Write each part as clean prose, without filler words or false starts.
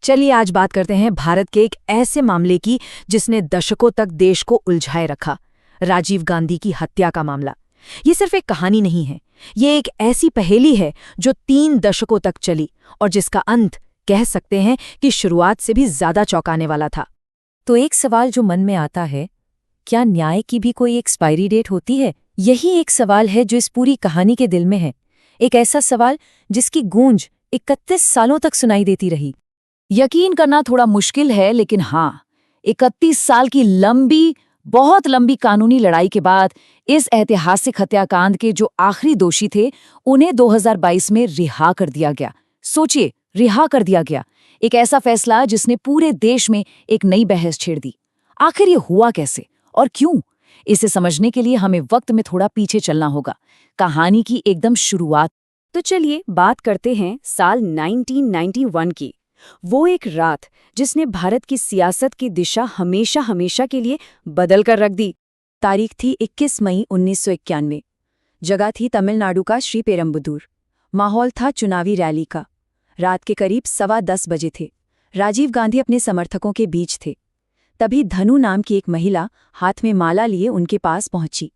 चलिए आज बात करते हैं भारत के एक ऐसे मामले की जिसने दशकों तक देश को उलझाए रखा। राजीव गांधी की हत्या का मामला। ये सिर्फ एक कहानी नहीं है, ये एक ऐसी पहेली है जो 3 दशकों तक चली और जिसका अंत कह सकते हैं कि शुरुआत से भी ज्यादा चौंकाने वाला था। तो एक सवाल जो मन में आता है, क्या न्याय की भी कोई एक्सपायरी डेट होती है? यही एक सवाल है जो इस पूरी कहानी के दिल में है। एक ऐसा सवाल जिसकी गूंज 31 सालों तक सुनाई देती रही। यकीन करना थोड़ा मुश्किल है, लेकिन हाँ, 31 साल की बहुत लंबी कानूनी लड़ाई के बाद इस ऐतिहासिक हत्याकांड के जो आखिरी दोषी थे, उन्हें 2022 में रिहा कर दिया गया। सोचिए, रिहा कर दिया गया। एक ऐसा फैसला जिसने पूरे देश में एक नई बहस छेड़ दी। आखिर ये हुआ कैसे और क्यों? इसे समझने के लिए हमें वक्त में थोड़ा पीछे चलना होगा, कहानी की एकदम शुरुआत। तो चलिए बात करते हैं साल 1991 की। वो एक रात जिसने भारत की सियासत की दिशा हमेशा हमेशा के लिए बदल कर रख दी। तारीख थी 21 मई 1991। जगह थी तमिलनाडु का श्रीपेरम्बदूर। माहौल था चुनावी रैली का। रात के करीब 10:15 बजे थे। राजीव गांधी अपने समर्थकों के बीच थे। तभी धनु नाम की एक महिला हाथ में माला लिए उनके पास पहुंची।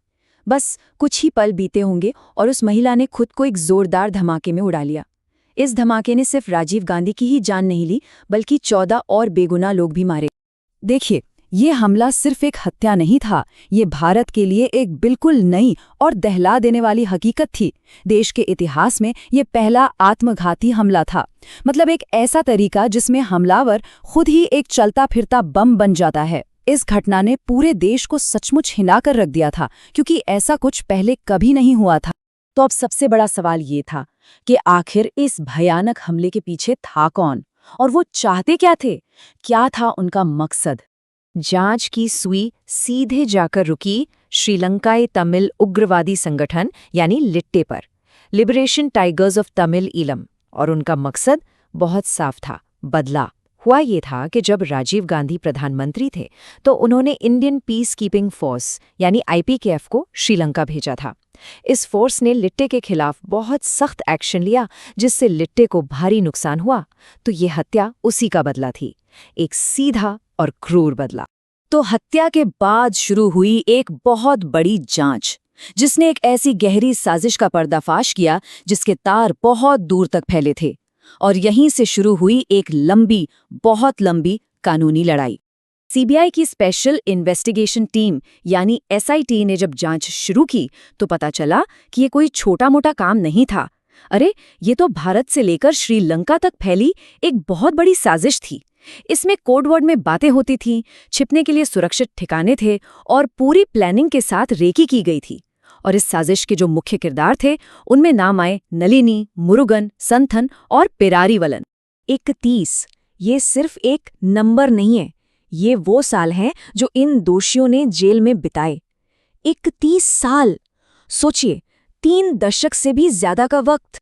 बस कुछ ही पल बीते होंगे और उस महिला ने खुद को एक जोरदार धमाके में उड़ा लिया। इस धमाके ने सिर्फ राजीव गांधी की ही जान नहीं ली, बल्कि 14 और बेगुनाह लोग भी मारे। देखिए, ये हमला सिर्फ एक हत्या नहीं था, ये भारत के लिए एक बिल्कुल नई और दहला देने वाली हकीकत थी। देश के इतिहास में ये पहला आत्मघाती हमला था। मतलब एक ऐसा तरीका जिसमें हमलावर खुद ही एक चलता फिरता बम बन जाता है। इस घटना ने पूरे देश को सचमुच हिलाकर रख दिया था, क्योंकि ऐसा कुछ पहले कभी नहीं हुआ था। तो अब सबसे बड़ा सवाल ये था कि आखिर इस भयानक हमले के पीछे था कौन, और वो चाहते क्या थे? क्या था उनका मकसद? जांच की सुई सीधे जाकर रुकी श्रीलंकाई तमिल उग्रवादी संगठन यानी लिट्टे पर, liberation tigers of Tamil Eelam. और उनका मकसद बहुत साफ था, बदला। हुआ ये था कि जब राजीव गांधी प्रधानमंत्री थे तो उन्होंने इंडियन पीस कीपिंग फोर्स यानी IPKF को श्रीलंका भेजा था। इस फोर्स ने लिट्टे के खिलाफ बहुत सख्त एक्शन लिया, जिससे लिट्टे को भारी नुकसान हुआ। तो ये हत्या उसी का बदला थी, एक सीधा और क्रूर बदला। तो हत्या के बाद शुरू हुई एक बहुत बड़ी जांच, जिसने एक ऐसी गहरी साजिश का पर्दाफाश किया जिसके तार बहुत दूर तक फैले थे। और यहीं से शुरू हुई एक बहुत लंबी कानूनी लड़ाई। CBI की स्पेशल इन्वेस्टिगेशन टीम यानी SIT ने जब जांच शुरू की तो पता चला कि ये कोई छोटा मोटा काम नहीं था। अरे, ये तो भारत से लेकर श्रीलंका तक फैली एक बहुत बड़ी साजिश थी। इसमें कोडवर्ड में बातें होती थीं, छिपने के लिए सुरक्षित ठिकाने थे और पूरी प्लानिंग के साथ रेकी की गई थी। और इस साजिश के जो मुख्य किरदार थे, उनमें नाम आए नलिनी, मुरुगन, संथन और पेरारीवलन। 31, ये सिर्फ एक नंबर नहीं है, ये वो साल हैं जो इन दोषियों ने जेल में बिताए। 31 साल! सोचिए, 3 दशक से भी ज्यादा का वक्त।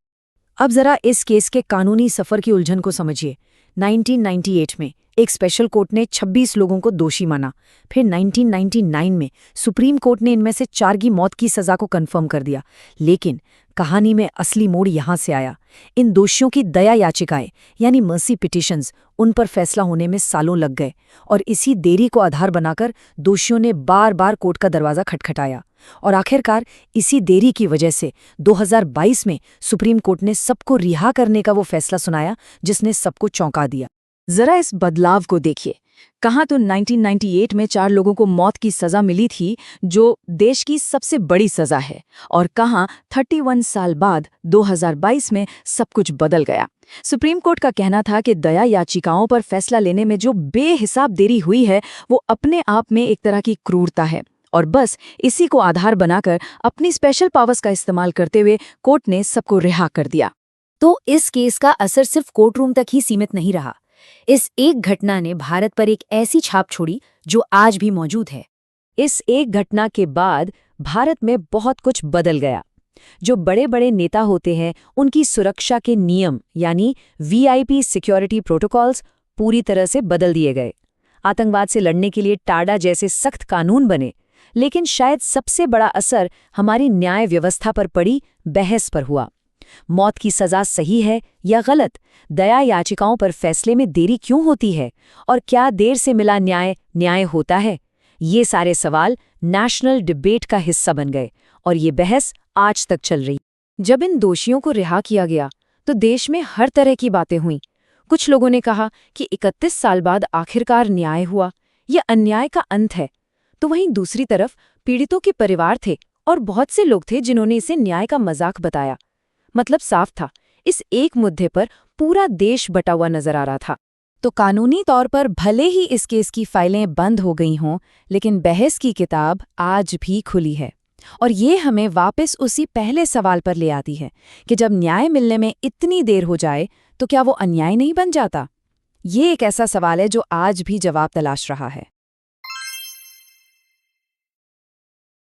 अब जरा इस केस के कानूनी सफर की उलझन को समझिए। 1998 में एक स्पेशल कोर्ट ने 26 लोगों को दोषी माना। फिर 1999 में सुप्रीम कोर्ट ने इनमें से 4 की मौत की सजा को कंफर्म कर दिया। लेकिन कहानी में असली मोड़ यहां से आया। इन दोषियों की दया याचिकाएं यानी मर्सी पिटिशंस, उन पर फैसला होने में सालों लग गए। और इसी देरी को आधार बनाकर दोषियों ने बार बार कोर्ट का दरवाजा खटखटाया। और आखिरकार इसी देरी की वजह से 2022 में सुप्रीम कोर्ट ने सबको रिहा करने का वो फैसला सुनाया जिसने सबको चौंका दिया। जरा इस बदलाव को देखिए। कहाँ तो 1998 में 4 लोगों को मौत की सजा मिली थी, जो देश की सबसे बड़ी सजा है, और कहाँ 31 साल बाद 2022 में सब कुछ बदल गया। सुप्रीम कोर्ट का कहना था कि दया याचिकाओं पर फैसला लेने में जो बेहिसाब देरी हुई है, वो अपने आप में एक तरह की क्रूरता है। और बस इसी को आधार बनाकर अपनी स्पेशल पावर्स का इस्तेमाल करते हुए कोर्ट ने सबको रिहा कर दिया। तो इस केस का असर सिर्फ कोर्टरूम तक ही सीमित नहीं रहा। इस एक घटना ने भारत पर एक ऐसी छाप छोड़ी जो आज भी मौजूद है। इस एक घटना के बाद भारत में बहुत कुछ बदल गया। जो बड़े बड़े नेता होते हैं, उनकी सुरक्षा के नियम यानी VIP सिक्योरिटी प्रोटोकॉल्स पूरी तरह से बदल दिए गए। आतंकवाद से लड़ने के लिए टाडा जैसे सख्त कानून बने। लेकिन शायद सबसे बड़ा असर हमारी न्याय व्यवस्था पर पड़ी बहस पर हुआ। मौत की सजा सही है या गलत? दया याचिकाओं पर फैसले में देरी क्यों होती है? और क्या देर से मिला न्याय न्याय होता है? ये सारे सवाल नेशनल डिबेट का हिस्सा बन गए और ये बहस आज तक चल रही। जब इन दोषियों को रिहा किया गया तो देश में हर तरह की बातें हुईं। कुछ लोगों ने कहा कि 31 साल बाद आखिरकार न्याय हुआ, यह अन्याय का अंत है। तो वहीं दूसरी तरफ पीड़ितों के परिवार थे और बहुत से लोग थे जिन्होंने इसे न्याय का मजाक बताया। मतलब साफ था, इस एक मुद्दे पर पूरा देश बटा हुआ नजर आ रहा था। तो कानूनी तौर पर भले ही इस केस की फाइलें बंद हो गई हों, लेकिन बहस की किताब आज भी खुली है। और ये हमें वापस उसी पहले सवाल पर ले आती है कि जब न्याय मिलने में इतनी देर हो जाए तो क्या वो अन्याय नहीं बन जाता? ये एक ऐसा सवाल है जो आज भी जवाब तलाश रहा है।